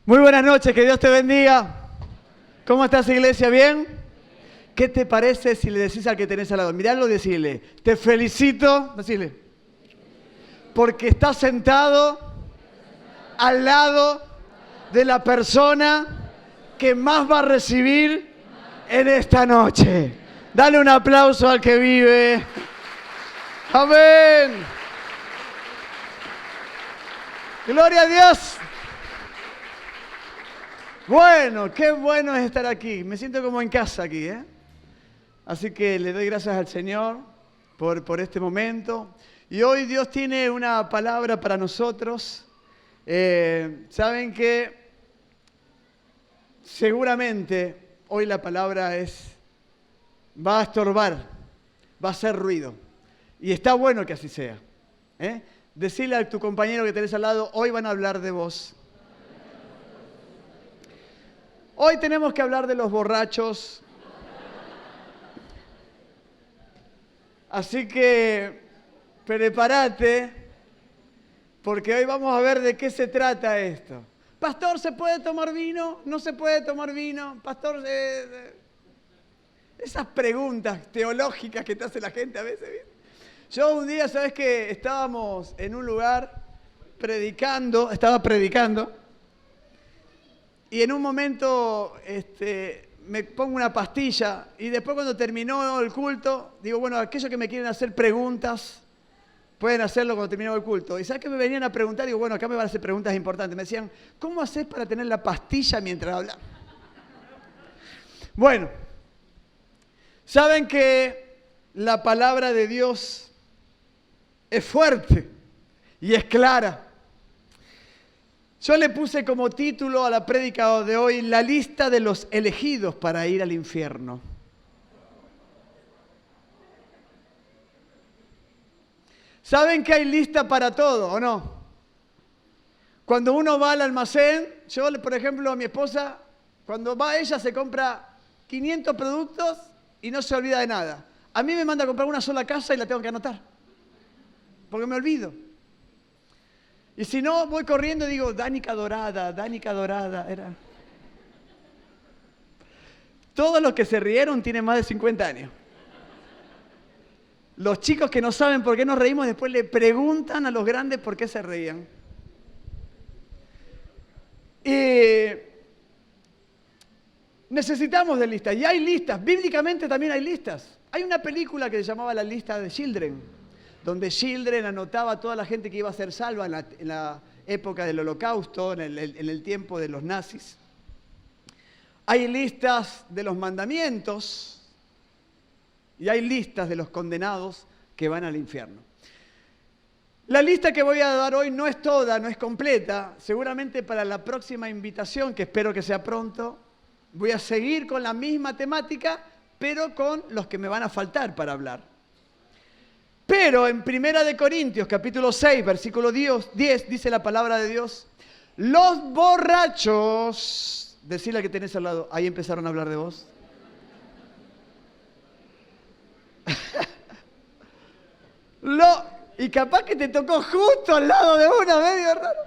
Muy buenas noches, que Dios te bendiga. ¿Cómo estás, iglesia? ¿Bien? ¿Qué te parece si le decís al que tenés al lado? Miralo y decirle, te felicito, decirle, porque estás sentado al lado de la persona que más va a recibir en esta noche. Dale un aplauso al que vive. Amén. Gloria a Dios. Bueno, qué bueno es estar aquí. Me siento como en casa aquí, ¿eh? Así que le doy gracias al Señor por este momento. Y hoy Dios tiene una palabra para nosotros. Saben que seguramente hoy la palabra va a estorbar, va a hacer ruido. Y está bueno que así sea. Decirle a tu compañero que tenés al lado, hoy van a hablar de vos. Hoy tenemos que hablar de los borrachos. Así que prepárate, porque hoy vamos a ver de qué se trata esto. Pastor, ¿se puede tomar vino? ¿No se puede tomar vino? Pastor, esas preguntas teológicas que te hace la gente a veces. ¿Bien? Yo un día, ¿sabes qué? Estábamos en un lugar estaba predicando. Y en un momento me pongo una pastilla y después cuando terminó el culto, digo, bueno, aquellos que me quieren hacer preguntas, pueden hacerlo cuando terminó el culto. Y ¿sabes qué me venían a preguntar? Digo, bueno, acá me van a hacer preguntas importantes. Me decían, ¿cómo haces para tener la pastilla mientras hablas? Bueno, saben que la palabra de Dios es fuerte y es clara. Yo le puse como título a la prédica de hoy, la lista de los elegidos para ir al infierno. ¿Saben que hay lista para todo o no? Cuando uno va al almacén, yo, por ejemplo, a mi esposa, cuando va ella se compra 500 productos y no se olvida de nada. A mí me manda a comprar una sola casa y la tengo que anotar, porque me olvido. Y si no, voy corriendo y digo, Danica Dorada, era. Todos los que se rieron tienen más de 50 años. Los chicos que no saben por qué nos reímos, después le preguntan a los grandes por qué se reían. Necesitamos de listas, y hay listas, bíblicamente también hay listas. Hay una película que se llamaba La lista de Children, donde Children anotaba a toda la gente que iba a ser salva en la época del Holocausto, en el tiempo de los nazis. Hay listas de los mandamientos y hay listas de los condenados que van al infierno. La lista que voy a dar hoy no es toda, no es completa. Seguramente para la próxima invitación, que espero que sea pronto, voy a seguir con la misma temática, pero con los que me van a faltar para hablar. Pero en 1 Corintios, capítulo 6, versículo 10, dice la palabra de Dios, los borrachos, decirle que tenés al lado, ahí empezaron a hablar de vos. Y capaz que te tocó justo al lado de una, medio raro.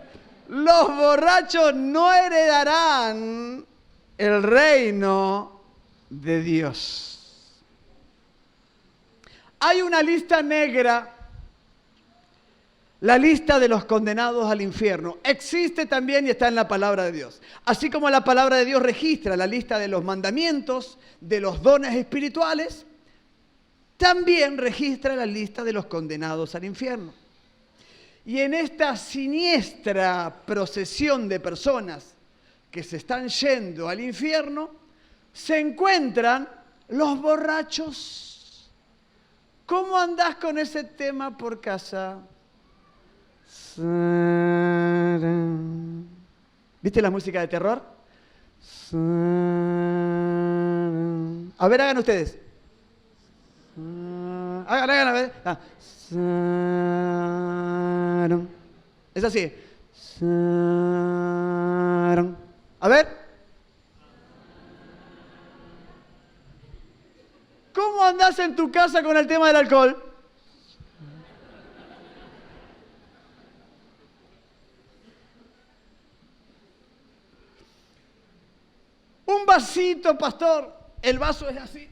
Los borrachos no heredarán el reino de Dios. Hay una lista negra, la lista de los condenados al infierno. Existe también y está en la palabra de Dios. Así como la palabra de Dios registra la lista de los mandamientos, de los dones espirituales, también registra la lista de los condenados al infierno. Y en esta siniestra procesión de personas que se están yendo al infierno, se encuentran los borrachos. ¿Cómo andás con ese tema por casa? ¿Viste la música de terror? A ver, hagan ustedes. Hagan, a ver. Es así. A ver. ¿Cómo andás en tu casa con el tema del alcohol? vasito, pastor. El vaso es así.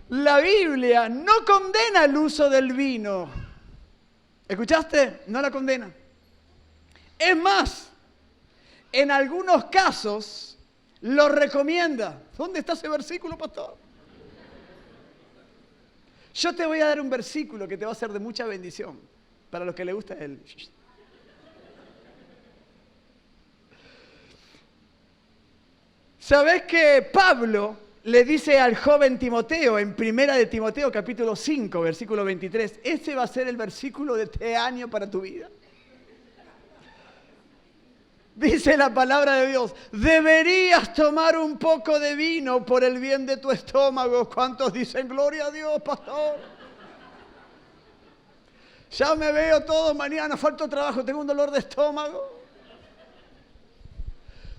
La Biblia no condena el uso del vino. ¿Escuchaste? No la condena. Es más, en algunos casos lo recomienda. ¿Dónde está ese versículo, pastor? Yo te voy a dar un versículo que te va a ser de mucha bendición para los que le gusta él. ¿Sabés que Pablo le dice al joven Timoteo en Primera de Timoteo capítulo 5, versículo 23, ese va a ser el versículo de este año para tu vida? Dice la palabra de Dios, deberías tomar un poco de vino por el bien de tu estómago. ¿Cuántos dicen gloria a Dios, pastor? Ya me veo todo mañana, falta trabajo, tengo un dolor de estómago.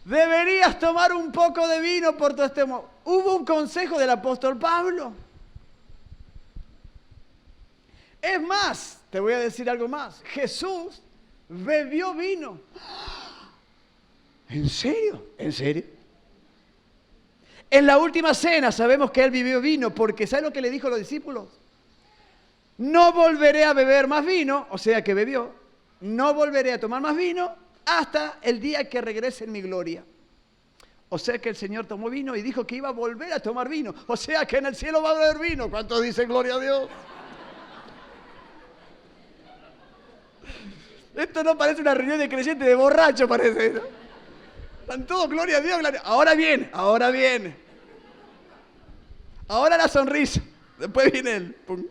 Deberías tomar un poco de vino por tu estómago. Hubo un consejo del apóstol Pablo. Es más, te voy a decir algo más. Jesús bebió vino. ¿En serio? ¿En serio? En la última cena sabemos que él bebió vino porque ¿sabes lo que le dijo a los discípulos? No volveré a beber más vino, o sea que bebió. No volveré a tomar más vino hasta el día que regrese en mi gloria. O sea que el Señor tomó vino y dijo que iba a volver a tomar vino. O sea que en el cielo va a haber vino. ¿Cuántos dicen gloria a Dios? Esto no parece una reunión de creyentes, de borracho parece, ¿no? Están todos, gloria a Dios, gloria. Ahora viene, ahora viene. Ahora la sonrisa. Después viene él. Pum.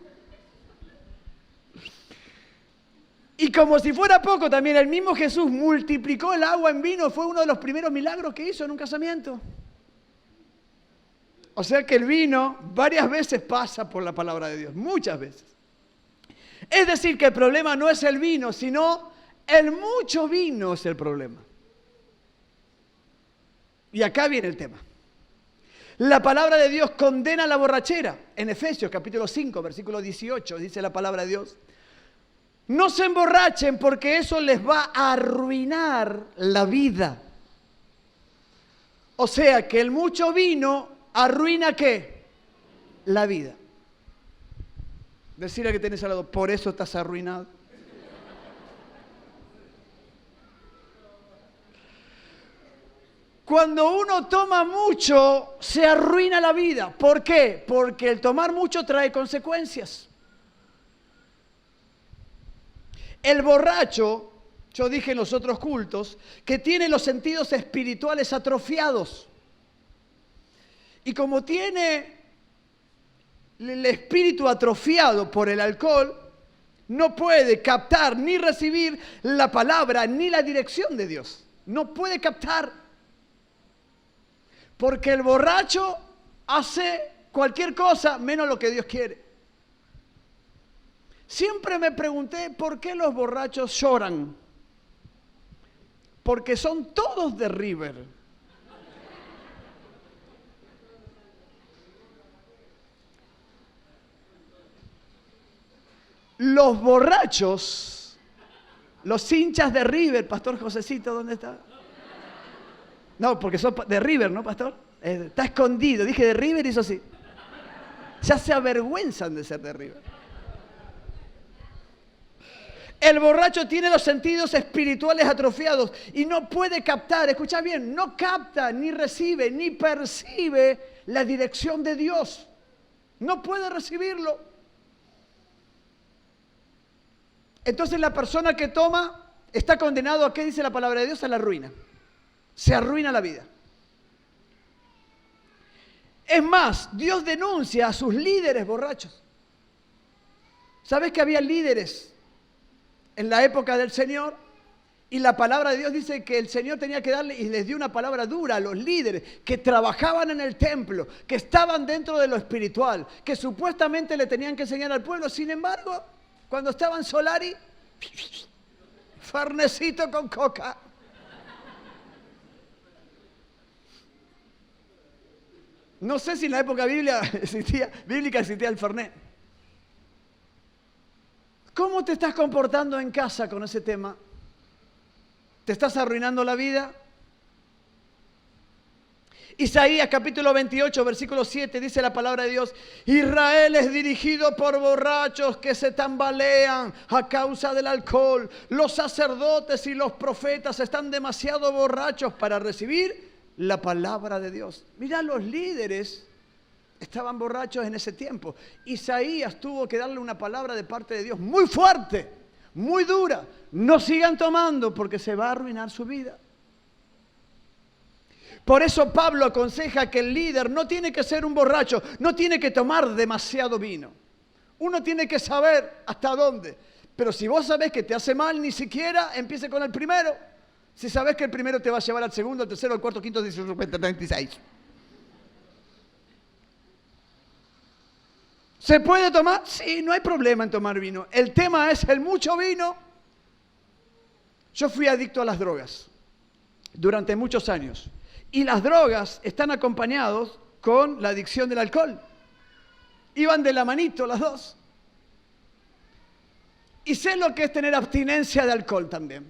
Y como si fuera poco, también el mismo Jesús multiplicó el agua en vino. Fue uno de los primeros milagros que hizo en un casamiento. O sea que el vino varias veces pasa por la palabra de Dios. Muchas veces. Es decir, que el problema no es el vino, sino el mucho vino es el problema. Y acá viene el tema. La palabra de Dios condena la borrachera. En Efesios capítulo 5, versículo 18, dice la palabra de Dios. No se emborrachen porque eso les va a arruinar la vida. O sea que el mucho vino arruina ¿qué? La vida. Decirle que tenés al lado, por eso estás arruinado. Cuando uno toma mucho, se arruina la vida. ¿Por qué? Porque el tomar mucho trae consecuencias. El borracho, yo dije en los otros cultos, que tiene los sentidos espirituales atrofiados. Y como tiene el espíritu atrofiado por el alcohol, no puede captar ni recibir la palabra ni la dirección de Dios. No puede captar. Porque el borracho hace cualquier cosa menos lo que Dios quiere. Siempre me pregunté por qué los borrachos lloran. Porque son todos de River. Los borrachos, los hinchas de River, Pastor Josecito, ¿dónde está? No, porque son de River, ¿no, pastor? Está escondido, dije de River y eso sí. Ya se avergüenzan de ser de River. El borracho tiene los sentidos espirituales atrofiados y no puede captar, escucha bien, no capta, ni recibe, ni percibe la dirección de Dios. No puede recibirlo. Entonces la persona que toma está condenado a, ¿qué dice la palabra de Dios? A la ruina. Se arruina la vida. Es más, Dios denuncia a sus líderes borrachos. ¿Sabes que había líderes en la época del Señor? Y la palabra de Dios dice que el Señor tenía que darle, y les dio una palabra dura a los líderes que trabajaban en el templo, que estaban dentro de lo espiritual, que supuestamente le tenían que enseñar al pueblo. Sin embargo, cuando estaban Solari, farnecito con coca. No sé si en la época bíblica existía el Fernet. ¿Cómo te estás comportando en casa con ese tema? ¿Te estás arruinando la vida? Isaías capítulo 28, versículo 7, dice la palabra de Dios: Israel es dirigido por borrachos que se tambalean a causa del alcohol. Los sacerdotes y los profetas están demasiado borrachos para recibir la palabra de Dios. Mira, los líderes estaban borrachos en ese tiempo. Isaías tuvo que darle una palabra de parte de Dios muy fuerte, muy dura. No sigan tomando porque se va a arruinar su vida. Por eso Pablo aconseja que el líder no tiene que ser un borracho, no tiene que tomar demasiado vino. Uno tiene que saber hasta dónde. Pero si vos sabés que te hace mal, ni siquiera empiece con el primero. Si sabés que el primero te va a llevar al segundo, al tercero, al cuarto, quinto, 18, 20, 36. ¿Se puede tomar? Sí, no hay problema en tomar vino. El tema es el mucho vino. Yo fui adicto a las drogas durante muchos años. Y las drogas están acompañados con la adicción del alcohol. Iban de la manito las dos. Y sé lo que es tener abstinencia de alcohol también.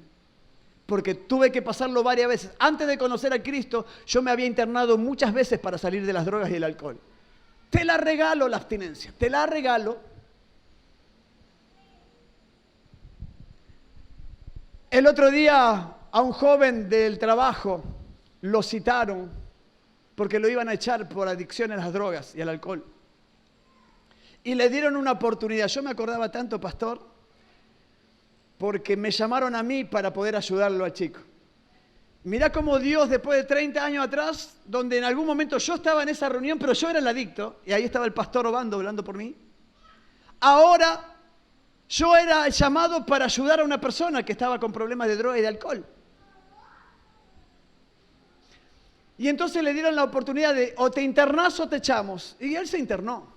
Porque tuve que pasarlo varias veces. Antes de conocer a Cristo, yo me había internado muchas veces para salir de las drogas y el alcohol. Te la regalo la abstinencia, te la regalo. El otro día a un joven del trabajo lo citaron porque lo iban a echar por adicción a las drogas y al alcohol. Y le dieron una oportunidad. Yo me acordaba tanto, pastor, porque me llamaron a mí para poder ayudarlo al chico. Mirá cómo Dios, después de 30 años atrás, donde en algún momento yo estaba en esa reunión, pero yo era el adicto, y ahí estaba el pastor Obando hablando por mí. Ahora, yo era el llamado para ayudar a una persona que estaba con problemas de droga y de alcohol. Y entonces le dieron la oportunidad de o te internás o te echamos. Y él se internó.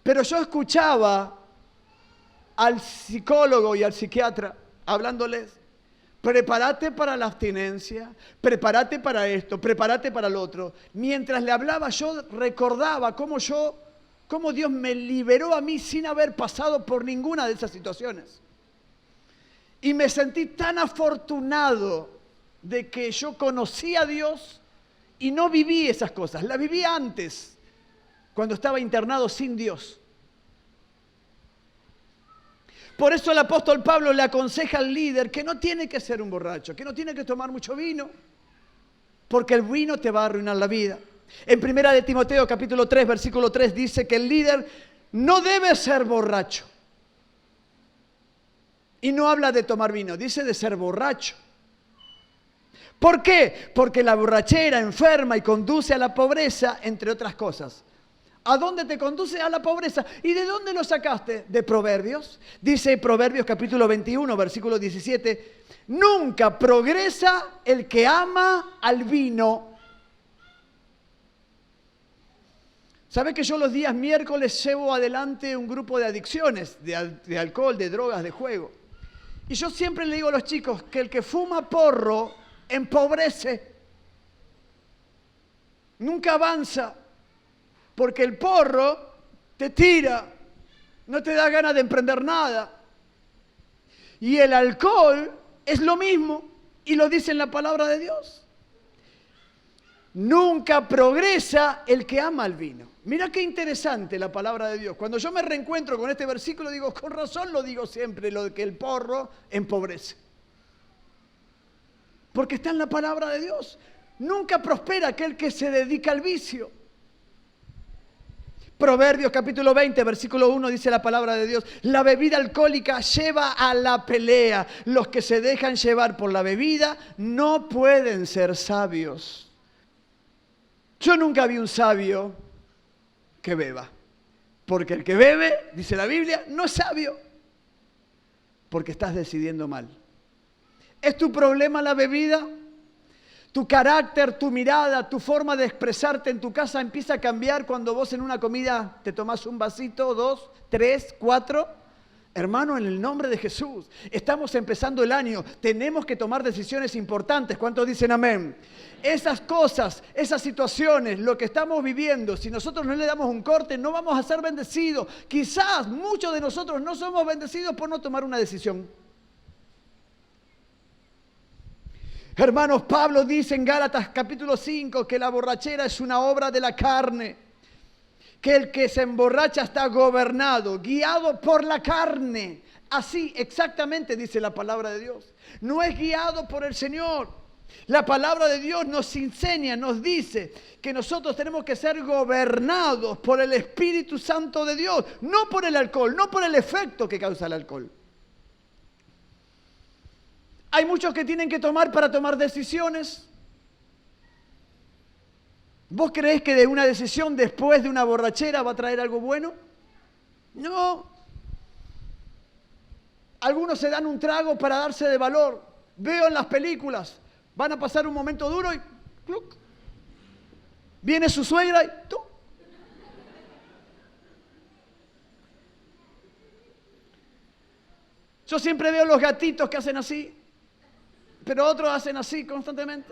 Pero yo escuchaba al psicólogo y al psiquiatra hablándoles: prepárate para la abstinencia, prepárate para esto, prepárate para lo otro. Mientras le hablaba, yo recordaba cómo Dios me liberó a mí sin haber pasado por ninguna de esas situaciones. Y me sentí tan afortunado de que yo conocí a Dios y no viví esas cosas. Las viví antes, cuando estaba internado sin Dios. Por eso el apóstol Pablo le aconseja al líder que no tiene que ser un borracho, que no tiene que tomar mucho vino, porque el vino te va a arruinar la vida. En 1 de Timoteo capítulo 3, versículo 3 dice que el líder no debe ser borracho. Y no habla de tomar vino, dice de ser borracho. ¿Por qué? Porque la borrachera enferma y conduce a la pobreza, entre otras cosas. ¿A dónde te conduce? A la pobreza. ¿Y de dónde lo sacaste? De Proverbios. Dice Proverbios capítulo 21, versículo 17, nunca progresa el que ama al vino. ¿Sabes que yo los días miércoles llevo adelante un grupo de adicciones, de alcohol, de drogas, de juego? Y yo siempre le digo a los chicos que el que fuma porro empobrece, nunca avanza, porque el porro te tira, no te da ganas de emprender nada. Y el alcohol es lo mismo, y lo dice en la palabra de Dios. Nunca progresa el que ama el vino. Mira qué interesante la palabra de Dios. Cuando yo me reencuentro con este versículo, digo, con razón lo digo siempre, lo de que el porro empobrece. Porque está en la palabra de Dios. Nunca prospera aquel que se dedica al vicio. Proverbios capítulo 20, versículo 1 dice la palabra de Dios: la bebida alcohólica lleva a la pelea. Los que se dejan llevar por la bebida no pueden ser sabios. Yo nunca vi un sabio que beba. Porque el que bebe, dice la Biblia, no es sabio. Porque estás decidiendo mal. ¿Es tu problema la bebida? Tu carácter, tu mirada, tu forma de expresarte en tu casa empieza a cambiar cuando vos en una comida te tomás un vasito, 2, 3, 4. Hermano, en el nombre de Jesús, estamos empezando el año, tenemos que tomar decisiones importantes. ¿Cuántos dicen amén? Esas cosas, esas situaciones, lo que estamos viviendo, si nosotros no le damos un corte, no vamos a ser bendecidos. Quizás muchos de nosotros no somos bendecidos por no tomar una decisión. Hermanos, Pablo dice en Gálatas capítulo 5 que la borrachera es una obra de la carne, que el que se emborracha está gobernado, guiado por la carne. Así exactamente dice la palabra de Dios. No es guiado por el Señor. La palabra de Dios nos enseña, nos dice que nosotros tenemos que ser gobernados por el Espíritu Santo de Dios, no por el alcohol, no por el efecto que causa el alcohol. Hay muchos que tienen que tomar para tomar decisiones. ¿Vos creés que de una decisión después de una borrachera va a traer algo bueno? No. Algunos se dan un trago para darse de valor. Veo en las películas, van a pasar un momento duro y ¡cluc! Viene su suegra y ¡tú! Yo siempre veo los gatitos que hacen así, pero otros hacen así constantemente.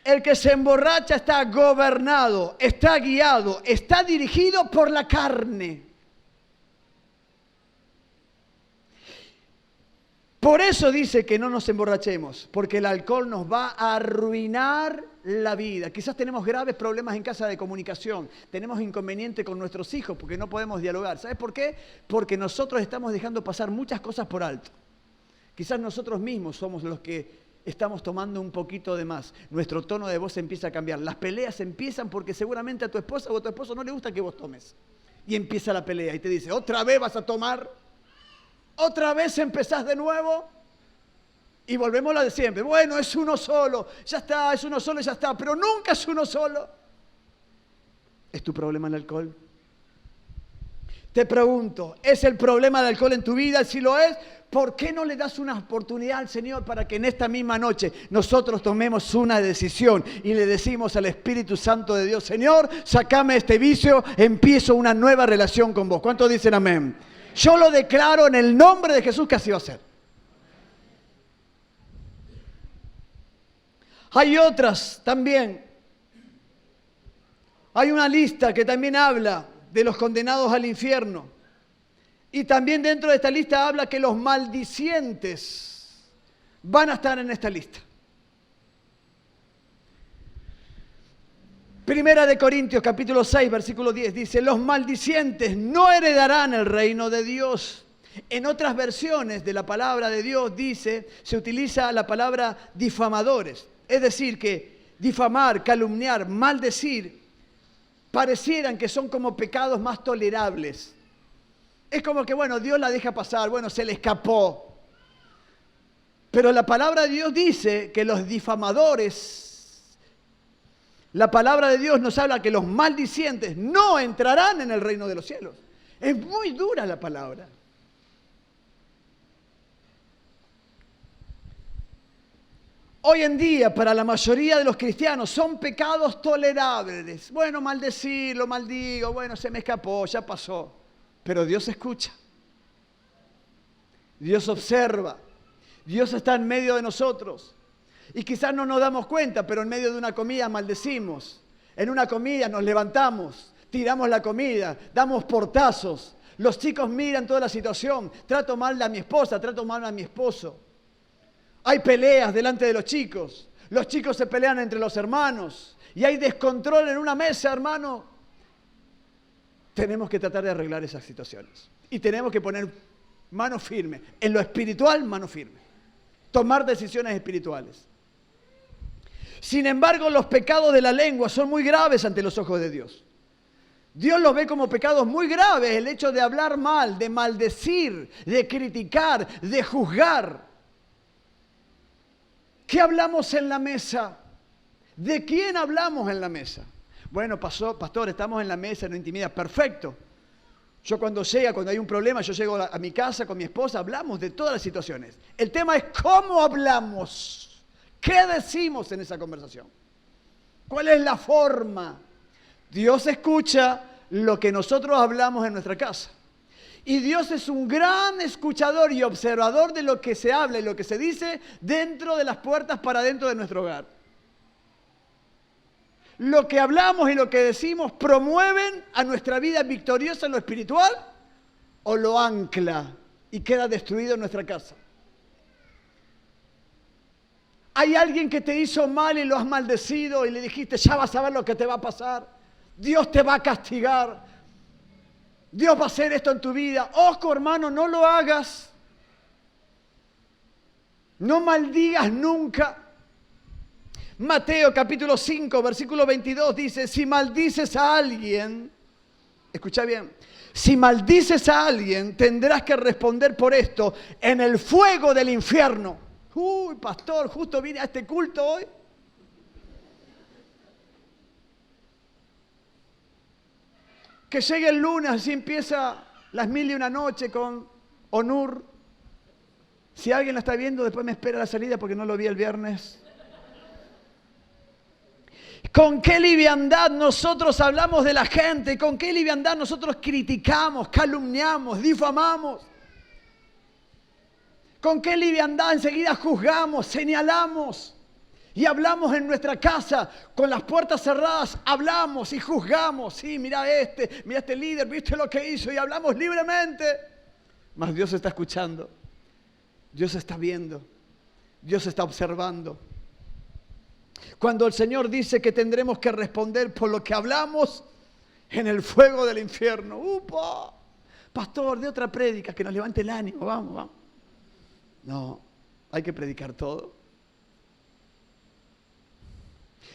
El que se emborracha está gobernado, está guiado, está dirigido por la carne. Por eso dice que no nos emborrachemos, porque el alcohol nos va a arruinar la vida. Quizás tenemos graves problemas en casa de comunicación, tenemos inconveniente con nuestros hijos porque no podemos dialogar. ¿Sabes por qué? Porque nosotros estamos dejando pasar muchas cosas por alto. Quizás nosotros mismos somos los que estamos tomando un poquito de más. Nuestro tono de voz empieza a cambiar. Las peleas empiezan porque seguramente a tu esposa o a tu esposo no le gusta que vos tomes. Y empieza la pelea y te dice, ¿otra vez vas a tomar? ¿Otra vez empezás de nuevo? Y volvemos a la de siempre. Bueno, es uno solo. Ya está, es uno solo y ya está. Pero nunca es uno solo. ¿Es tu problema el alcohol? Te pregunto, ¿es el problema del alcohol en tu vida? Si lo es, ¿por qué no le das una oportunidad al Señor para que en esta misma noche nosotros tomemos una decisión y le decimos al Espíritu Santo de Dios, Señor, sácame este vicio, empiezo una nueva relación con vos? ¿Cuántos dicen amén? Yo lo declaro en el nombre de Jesús que así va a ser. Hay otras también. Hay una lista que también habla de los condenados al infierno. Y también dentro de esta lista habla que los maldicientes van a estar en esta lista. Primera de Corintios capítulo 6 versículo 10 dice, los maldicientes no heredarán el reino de Dios. En otras versiones de la palabra de Dios dice, se utiliza la palabra difamadores. Es decir, que difamar, calumniar, maldecir, parecieran que son como pecados más tolerables. Es como que, bueno, Dios la deja pasar, bueno, se le escapó. Pero la palabra de Dios dice que los difamadores, la palabra de Dios nos habla que los maldicientes no entrarán en el reino de los cielos. Es muy dura la palabra. Hoy en día, para la mayoría de los cristianos, son pecados tolerables. Bueno, maldecir, lo maldigo, bueno, se me escapó, ya pasó. Pero Dios escucha. Dios observa. Dios está en medio de nosotros. Y quizás no nos damos cuenta, pero en medio de una comida maldecimos. En una comida nos levantamos, tiramos la comida, damos portazos. Los chicos miran toda la situación. Trato mal a mi esposa, trato mal a mi esposo. Hay peleas delante de los chicos. Los chicos se pelean entre los hermanos. Y hay descontrol en una mesa, hermano. Tenemos que tratar de arreglar esas situaciones. Y tenemos que poner mano firme. En lo espiritual, mano firme. Tomar decisiones espirituales. Sin embargo, los pecados de la lengua son muy graves ante los ojos de Dios. Dios los ve como pecados muy graves. El hecho de hablar mal, de maldecir, de criticar, de juzgar. ¿Qué hablamos en la mesa? ¿De quién hablamos en la mesa? Bueno, pastor, estamos en la mesa, en la intimidad. Perfecto. Yo cuando hay un problema, yo llego a mi casa con mi esposa, hablamos de todas las situaciones. El tema es cómo hablamos. ¿Qué decimos en esa conversación? ¿Cuál es la forma? Dios escucha lo que nosotros hablamos en nuestra casa. Y Dios es un gran escuchador y observador de lo que se habla y lo que se dice dentro de las puertas para dentro de nuestro hogar. Lo que hablamos y lo que decimos promueven a nuestra vida victoriosa en lo espiritual o lo ancla y queda destruido en nuestra casa. Hay alguien que te hizo mal y lo has maldecido y le dijiste, ya vas a ver lo que te va a pasar. Dios te va a castigar. Dios va a hacer esto en tu vida. Ojo, hermano, no lo hagas. No maldigas nunca. Mateo capítulo 5, versículo 22 dice, si maldices a alguien, escucha bien, si maldices a alguien, tendrás que responder por esto en el fuego del infierno. Uy, pastor, justo vine a este culto hoy. Que llegue el lunes, así empieza las 1001 noche con Onur. Si alguien lo está viendo, después me espera la salida porque no lo vi el viernes. Con qué liviandad nosotros hablamos de la gente, con qué liviandad nosotros criticamos, calumniamos, difamamos. Con qué liviandad enseguida juzgamos, señalamos y hablamos en nuestra casa con las puertas cerradas, hablamos y juzgamos. Sí, mira este líder, viste lo que hizo y hablamos libremente. Mas Dios está escuchando, Dios está viendo, Dios está observando. Cuando el Señor dice que tendremos que responder por lo que hablamos en el fuego del infierno. ¡Upa! Pastor, de otra prédica que nos levante el ánimo, vamos. No, hay que predicar todo.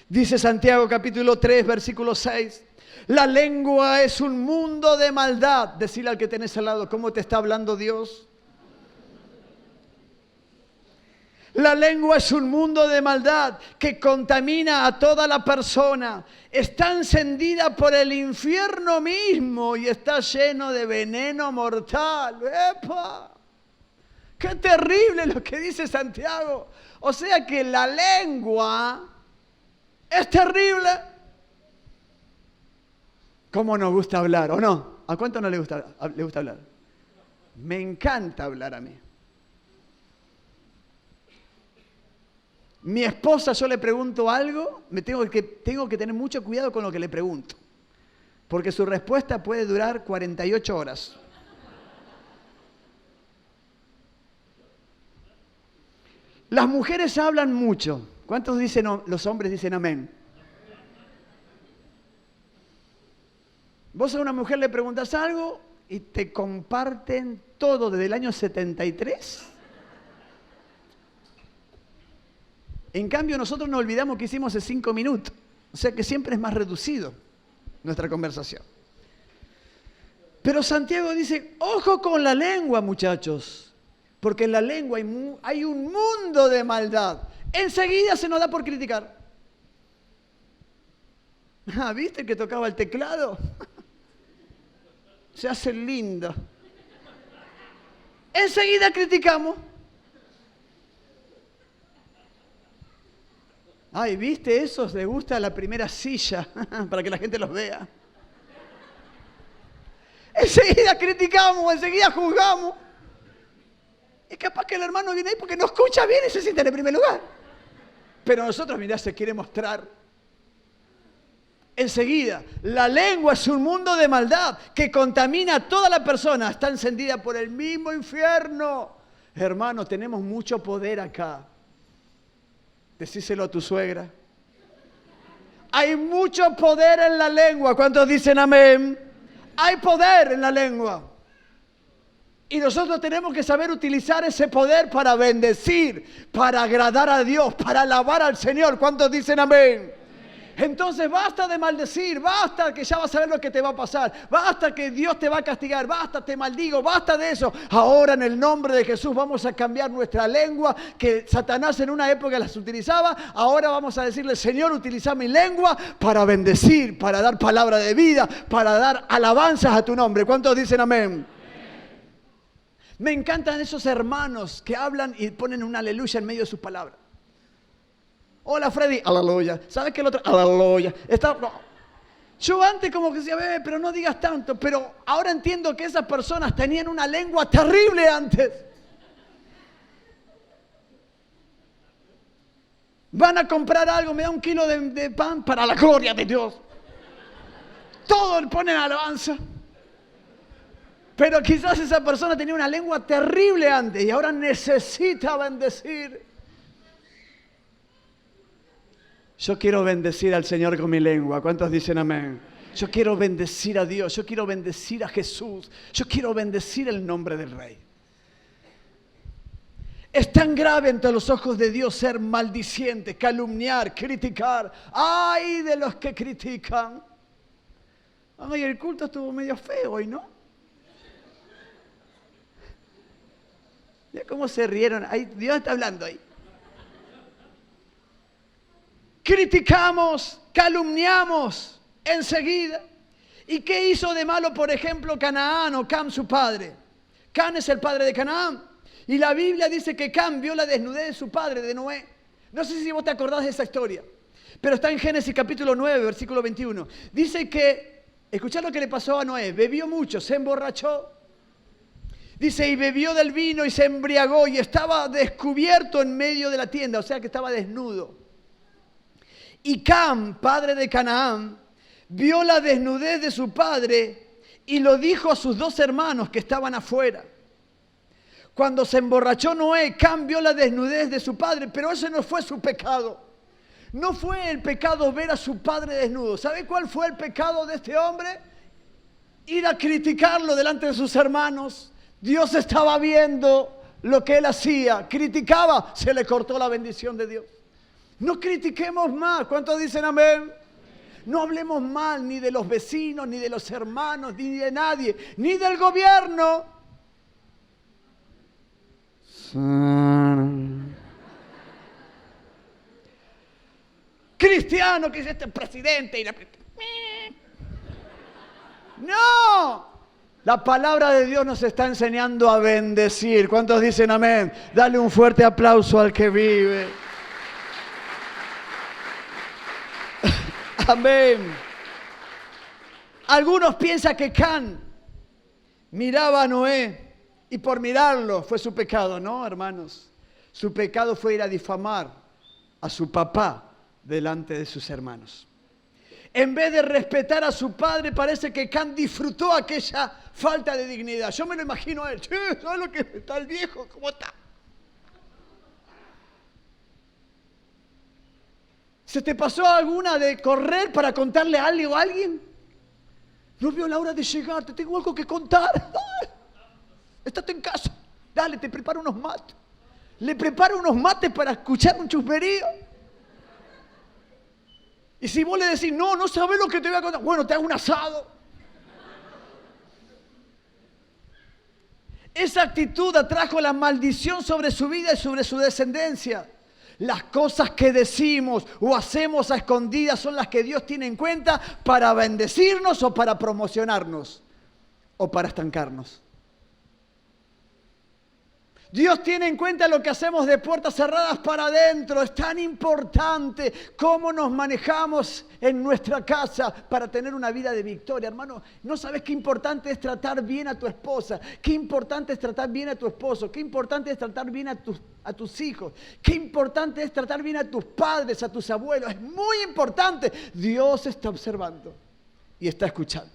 Dice Santiago capítulo 3, versículo 6. La lengua es un mundo de maldad. Decile al que tenés al lado, ¿cómo te está hablando Dios? La lengua es un mundo de maldad que contamina a toda la persona. Está encendida por el infierno mismo y está lleno de veneno mortal. ¡Epa! ¡Qué terrible lo que dice Santiago! O sea que la lengua es terrible. ¿Cómo nos gusta hablar o no? ¿A cuánto no le gusta hablar? Me encanta hablar a mí. Mi esposa, yo le pregunto algo, tengo que tener mucho cuidado con lo que le pregunto. Porque su respuesta puede durar 48 horas. Las mujeres hablan mucho. ¿Cuántos dicen, los hombres dicen amén? Vos a una mujer le preguntas algo y te comparten todo desde el año 73. En cambio, nosotros nos olvidamos que hicimos hace 5 minutos. O sea que siempre es más reducido nuestra conversación. Pero Santiago dice, ojo con la lengua, muchachos. Porque en la lengua hay un mundo de maldad. Enseguida se nos da por criticar. ¿Viste que tocaba el teclado? Se hace lindo. Enseguida criticamos. Ay, ¿viste esos? Les gusta la primera silla para que la gente los vea. Enseguida criticamos, enseguida juzgamos. Es capaz que el hermano viene ahí porque no escucha bien y se sienta en el primer lugar. Pero nosotros, mirá, se quiere mostrar. Enseguida, la lengua es un mundo de maldad que contamina a toda la persona. Está encendida por el mismo infierno. Hermano, tenemos mucho poder acá. Decíselo a tu suegra. Hay mucho poder en la lengua. ¿Cuántos dicen amén? Hay poder en la lengua. Y nosotros tenemos que saber utilizar ese poder para bendecir, para agradar a Dios, para alabar al Señor. ¿Cuántos dicen amén? Entonces basta de maldecir, basta que ya vas a ver lo que te va a pasar, basta que Dios te va a castigar, basta, te maldigo, basta de eso. Ahora en el nombre de Jesús vamos a cambiar nuestra lengua, que Satanás en una época las utilizaba. Ahora vamos a decirle, Señor, utiliza mi lengua para bendecir, para dar palabra de vida, para dar alabanzas a tu nombre. ¿Cuántos dicen amén? Me encantan esos hermanos que hablan y ponen un aleluya en medio de sus palabras. Hola Freddy, aleluya. ¿Sabes qué el otro? Aleluya. No. Yo antes como que decía, pero no digas tanto. Pero ahora entiendo que esas personas tenían una lengua terrible antes. Van a comprar algo, me da 1 kilo de pan para la gloria de Dios. Todos ponen alabanza. Pero quizás esa persona tenía una lengua terrible antes y ahora necesita bendecir. Yo quiero bendecir al Señor con mi lengua. ¿Cuántos dicen amén? Yo quiero bendecir a Dios. Yo quiero bendecir a Jesús. Yo quiero bendecir el nombre del Rey. Es tan grave ante los ojos de Dios ser maldiciente, calumniar, criticar. ¡Ay de los que critican! Ay, el culto estuvo medio feo hoy, ¿no? Mira cómo se rieron. Ahí, Dios está hablando ahí. Criticamos, calumniamos enseguida. ¿Y qué hizo de malo, por ejemplo, Canaán o Cam, su padre? Cam es el padre de Canaán. Y la Biblia dice que Cam vio la desnudez de su padre, de Noé. No sé si vos te acordás de esa historia, pero está en Génesis capítulo 9, versículo 21. Dice que, escuchá lo que le pasó a Noé, bebió mucho, se emborrachó. Dice, y bebió del vino y se embriagó y estaba descubierto en medio de la tienda, o sea que estaba desnudo. Y Cam, padre de Canaán, vio la desnudez de su padre y lo dijo a sus dos hermanos que estaban afuera. Cuando se emborrachó Noé, Cam vio la desnudez de su padre, pero ese no fue su pecado. No fue el pecado ver a su padre desnudo. ¿Sabe cuál fue el pecado de este hombre? Ir a criticarlo delante de sus hermanos. Dios estaba viendo lo que él hacía. Criticaba, se le cortó la bendición de Dios. No critiquemos más. ¿Cuántos dicen amén? No hablemos mal ni de los vecinos, ni de los hermanos, ni de nadie, ni del gobierno. Cristiano, que es este presidente y la... ¡No! La palabra de Dios nos está enseñando a bendecir. ¿Cuántos dicen amén? Dale un fuerte aplauso al que vive. Amén. Algunos piensan que Cam miraba a Noé y por mirarlo fue su pecado. No, hermanos. Su pecado fue ir a difamar a su papá delante de sus hermanos. En vez de respetar a su padre, parece que Cam disfrutó aquella falta de dignidad. Yo me lo imagino a él. ¿Sabes lo que está el viejo? ¿Cómo está? ¿Se te pasó alguna de correr para contarle algo a alguien? No veo la hora de llegar, te tengo algo que contar. ¡Ay! Estate en casa. Dale, te preparo unos mates. Le preparo unos mates para escuchar un chusmerío. Y si vos le decís, no sabés lo que te voy a contar. Bueno, te hago un asado. Esa actitud atrajo la maldición sobre su vida y sobre su descendencia. Las cosas que decimos o hacemos a escondidas son las que Dios tiene en cuenta para bendecirnos o para promocionarnos o para estancarnos. Dios tiene en cuenta lo que hacemos de puertas cerradas para adentro. Es tan importante cómo nos manejamos en nuestra casa para tener una vida de victoria. Hermano, ¿no sabes qué importante es tratar bien a tu esposa? ¿Qué importante es tratar bien a tu esposo? ¿Qué importante es tratar bien a tus hijos? ¿Qué importante es tratar bien a tus padres, a tus abuelos? Es muy importante. Dios está observando y está escuchando.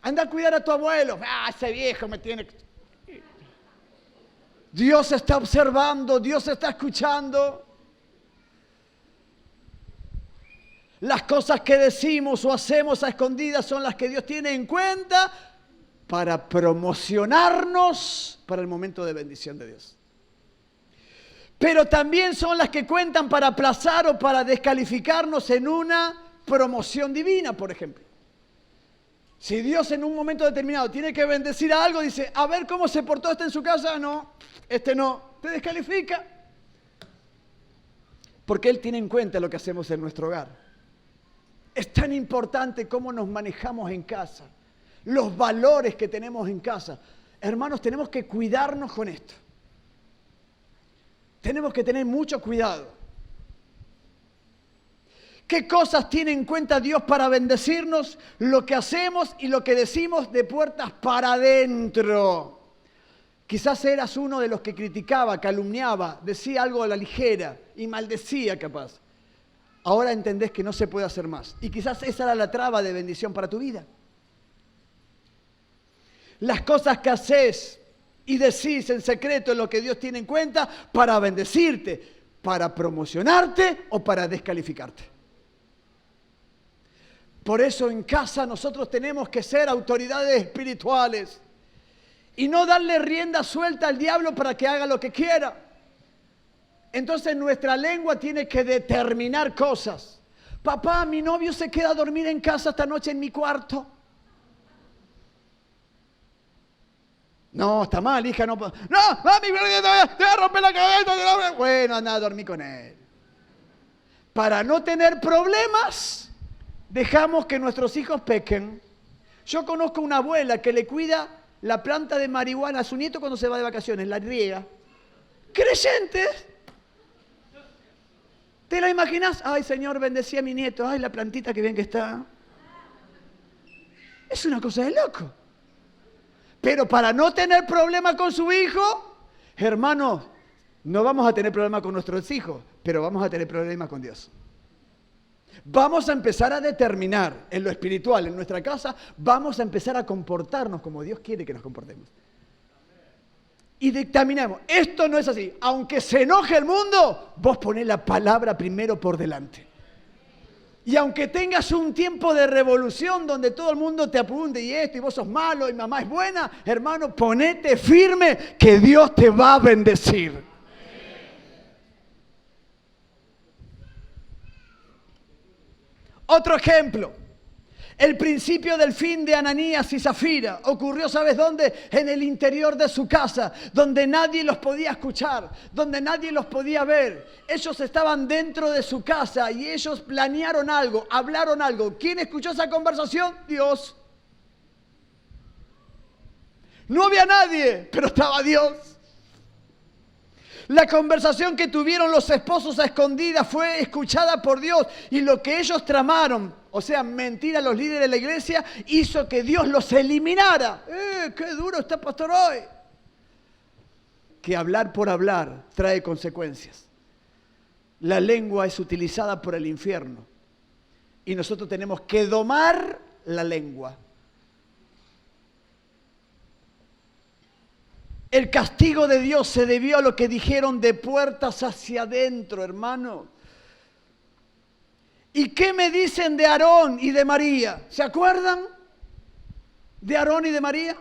Anda a cuidar a tu abuelo. Ese viejo me tiene... Dios está observando, Dios está escuchando. Las cosas que decimos o hacemos a escondidas son las que Dios tiene en cuenta para promocionarnos para el momento de bendición de Dios. Pero también son las que cuentan para aplazar o para descalificarnos en una promoción divina, por ejemplo. Si Dios en un momento determinado tiene que bendecir a algo, dice, a ver cómo se portó este en su casa, no, este no, te descalifica. Porque Él tiene en cuenta lo que hacemos en nuestro hogar. Es tan importante cómo nos manejamos en casa, los valores que tenemos en casa. Hermanos, tenemos que cuidarnos con esto. Tenemos que tener mucho cuidado. ¿Qué cosas tiene en cuenta Dios para bendecirnos? Lo que hacemos y lo que decimos de puertas para adentro. Quizás eras uno de los que criticaba, calumniaba, decía algo a la ligera y maldecía capaz. Ahora entendés que no se puede hacer más. Y quizás esa era la traba de bendición para tu vida. las cosas que haces y decís en secreto es lo que Dios tiene en cuenta para bendecirte, para promocionarte o para descalificarte. Por eso en casa nosotros tenemos que ser autoridades espirituales y no darle rienda suelta al diablo para que haga lo que quiera. Entonces nuestra lengua tiene que determinar cosas. Papá, mi novio se queda a dormir en casa esta noche en mi cuarto. No, está mal, hija, no puedo. No, mami, te voy a romper la cabeza. Bueno, anda a dormir con él. Para no tener problemas, dejamos que nuestros hijos pequen. Yo conozco una abuela que le cuida la planta de marihuana a su nieto cuando se va de vacaciones, la riega. ¿Creyentes? ¿Te la imaginas? Ay, Señor, bendecí a mi nieto. Ay, la plantita que bien que está. Es una cosa de loco. Pero para no tener problema con su hijo, hermanos, no vamos a tener problema con nuestros hijos, pero vamos a tener problemas con Dios. Vamos a empezar a determinar en lo espiritual, en nuestra casa, vamos a empezar a comportarnos como Dios quiere que nos comportemos. Y dictaminemos, esto no es así. Aunque se enoje el mundo, vos ponés la palabra primero por delante. Y aunque tengas un tiempo de revolución donde todo el mundo te apunte y esto, y vos sos malo y mamá es buena, hermano, ponete firme que Dios te va a bendecir. Otro ejemplo. El principio del fin de Ananías y Zafira ocurrió, ¿sabes dónde? En el interior de su casa, donde nadie los podía escuchar, donde nadie los podía ver. Ellos estaban dentro de su casa y ellos planearon algo, hablaron algo. ¿Quién escuchó esa conversación? Dios. No había nadie, pero estaba Dios. La conversación que tuvieron los esposos a escondidas fue escuchada por Dios y lo que ellos tramaron, o sea, mentir a los líderes de la iglesia, hizo que Dios los eliminara. ¡Qué duro está pastor hoy! Que hablar por hablar trae consecuencias. La lengua es utilizada por el infierno y nosotros tenemos que domar la lengua. El castigo de Dios se debió a lo que dijeron de puertas hacia adentro, hermano. ¿Y qué me dicen de Aarón y de María? ¿Se acuerdan de Aarón y de María?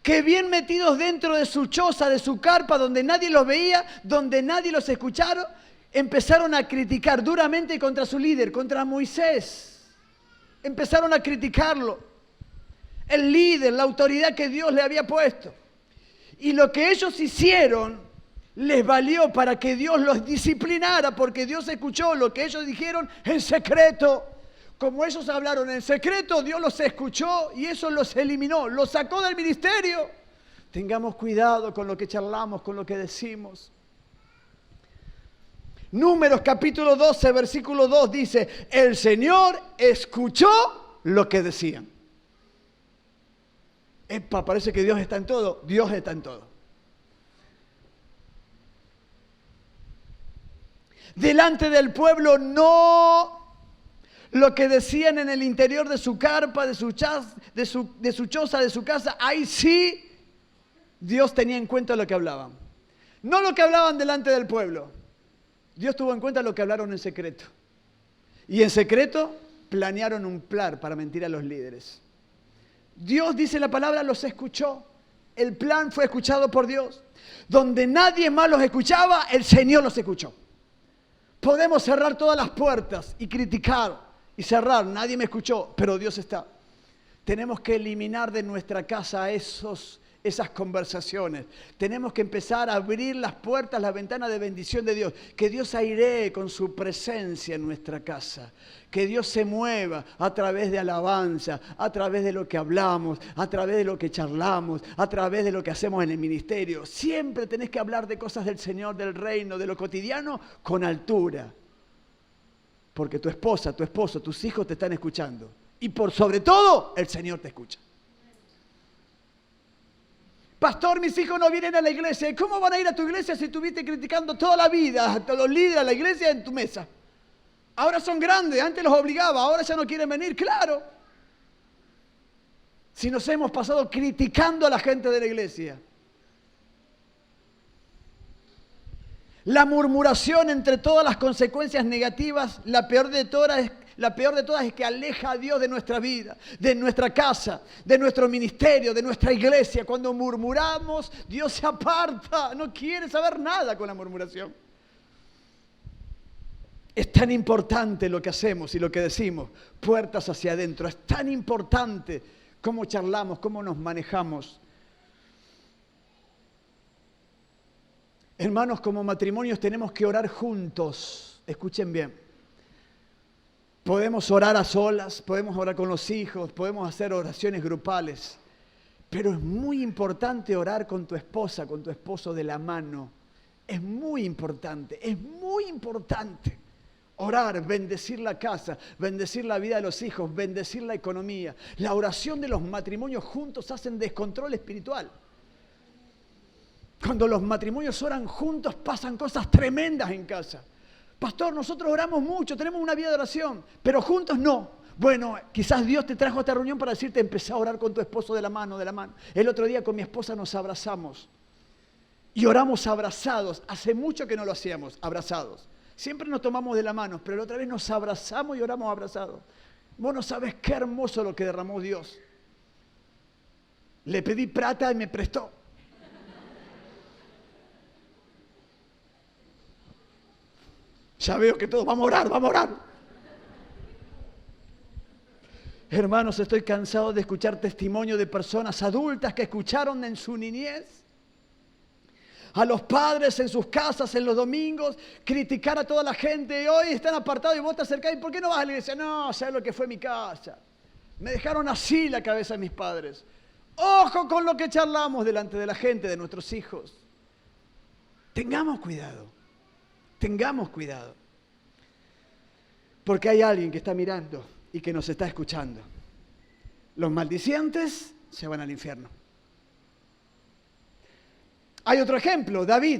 Que bien metidos dentro de su choza, de su carpa, donde nadie los veía, donde nadie los escucharon, empezaron a criticar duramente contra su líder, contra Moisés. Empezaron a criticarlo. El líder, la autoridad que Dios le había puesto. Y lo que ellos hicieron les valió para que Dios los disciplinara, porque Dios escuchó lo que ellos dijeron en secreto. Como ellos hablaron en secreto, Dios los escuchó y eso los eliminó, los sacó del ministerio. Tengamos cuidado con lo que charlamos, con lo que decimos. Números capítulo 12, versículo 2 dice, el Señor escuchó lo que decían. Epa, parece que Dios está en todo. Dios está en todo. Delante del pueblo no lo que decían en el interior de su carpa, de su choza, de su casa. Ahí sí Dios tenía en cuenta lo que hablaban. No lo que hablaban delante del pueblo. Dios tuvo en cuenta lo que hablaron en secreto. Y en secreto planearon un plan para mentir a los líderes. Dios, dice la palabra, los escuchó. El plan fue escuchado por Dios. Donde nadie más los escuchaba, el Señor los escuchó. Podemos cerrar todas las puertas y criticar y cerrar. Nadie me escuchó, pero Dios está. Tenemos que eliminar de nuestra casa esas conversaciones. Tenemos que empezar a abrir las puertas, las ventanas de bendición de Dios. Que Dios airee con su presencia en nuestra casa. Que Dios se mueva a través de alabanza, a través de lo que hablamos, a través de lo que charlamos, a través de lo que hacemos en el ministerio. Siempre tenés que hablar de cosas del Señor, del reino, de lo cotidiano, con altura. Porque tu esposa, tu esposo, tus hijos te están escuchando. Y por sobre todo, el Señor te escucha. Pastor, mis hijos no vienen a la iglesia. ¿Cómo van a ir a tu iglesia si estuviste criticando toda la vida a los líderes de la iglesia en tu mesa? Ahora son grandes, antes los obligaba, ahora ya no quieren venir, claro. Si nos hemos pasado criticando a la gente de la iglesia. La murmuración, entre todas las consecuencias negativas, la peor de todas es que aleja a Dios de nuestra vida, de nuestra casa, de nuestro ministerio, de nuestra iglesia. Cuando murmuramos, Dios se aparta, no quiere saber nada con la murmuración. Es tan importante lo que hacemos y lo que decimos, puertas hacia adentro. Es tan importante cómo charlamos, cómo nos manejamos. Hermanos, como matrimonios tenemos que orar juntos. Escuchen bien. Podemos orar a solas, podemos orar con los hijos, podemos hacer oraciones grupales. Pero es muy importante orar con tu esposa, con tu esposo de la mano. Es muy importante, es muy importante. Orar, bendecir la casa, bendecir la vida de los hijos, bendecir la economía. La oración de los matrimonios juntos hacen descontrol espiritual. Cuando los matrimonios oran juntos pasan cosas tremendas en casa. Pastor, nosotros oramos mucho, tenemos una vida de oración, pero juntos no. Bueno, quizás Dios te trajo a esta reunión para decirte, empezá a orar con tu esposo de la mano, de la mano. El otro día con mi esposa nos abrazamos y oramos abrazados. Hace mucho que no lo hacíamos, abrazados. Siempre nos tomamos de la mano, pero la otra vez nos abrazamos y oramos abrazados. Vos no sabés qué hermoso lo que derramó Dios. Le pedí plata y me prestó. Ya veo que todos vamos a orar, vamos a orar. Hermanos, estoy cansado de escuchar testimonio de personas adultas que escucharon en su niñez a los padres en sus casas en los domingos, criticar a toda la gente, y hoy están apartados y vos te acercás, ¿y por qué no vas a la iglesia? No, ¿sabes lo que fue mi casa? Me dejaron así la cabeza de mis padres. Ojo con lo que charlamos delante de la gente, de nuestros hijos. Tengamos cuidado, tengamos cuidado. Porque hay alguien que está mirando y que nos está escuchando. Los maldicientes se van al infierno. Hay otro ejemplo, David.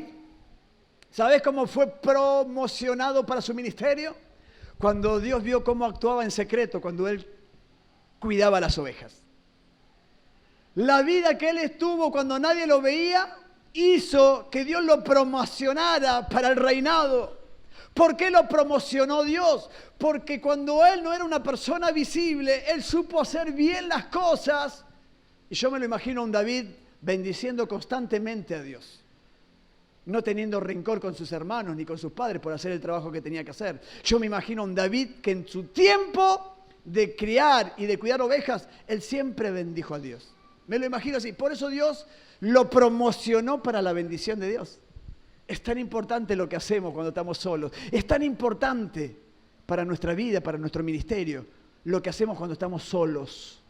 ¿Sabes cómo fue promocionado para su ministerio? Cuando Dios vio cómo actuaba en secreto, cuando él cuidaba las ovejas. La vida que él estuvo cuando nadie lo veía hizo que Dios lo promocionara para el reinado. ¿Por qué lo promocionó Dios? Porque cuando él no era una persona visible, él supo hacer bien las cosas. Y yo me lo imagino a un David bendiciendo constantemente a Dios, no teniendo rencor con sus hermanos ni con sus padres por hacer el trabajo que tenía que hacer. Yo me imagino a un David que en su tiempo de criar y de cuidar ovejas, él siempre bendijo a Dios. Me lo imagino así. Por eso Dios lo promocionó para la bendición de Dios. Es tan importante lo que hacemos cuando estamos solos. Es tan importante para nuestra vida, para nuestro ministerio, lo que hacemos cuando estamos solos.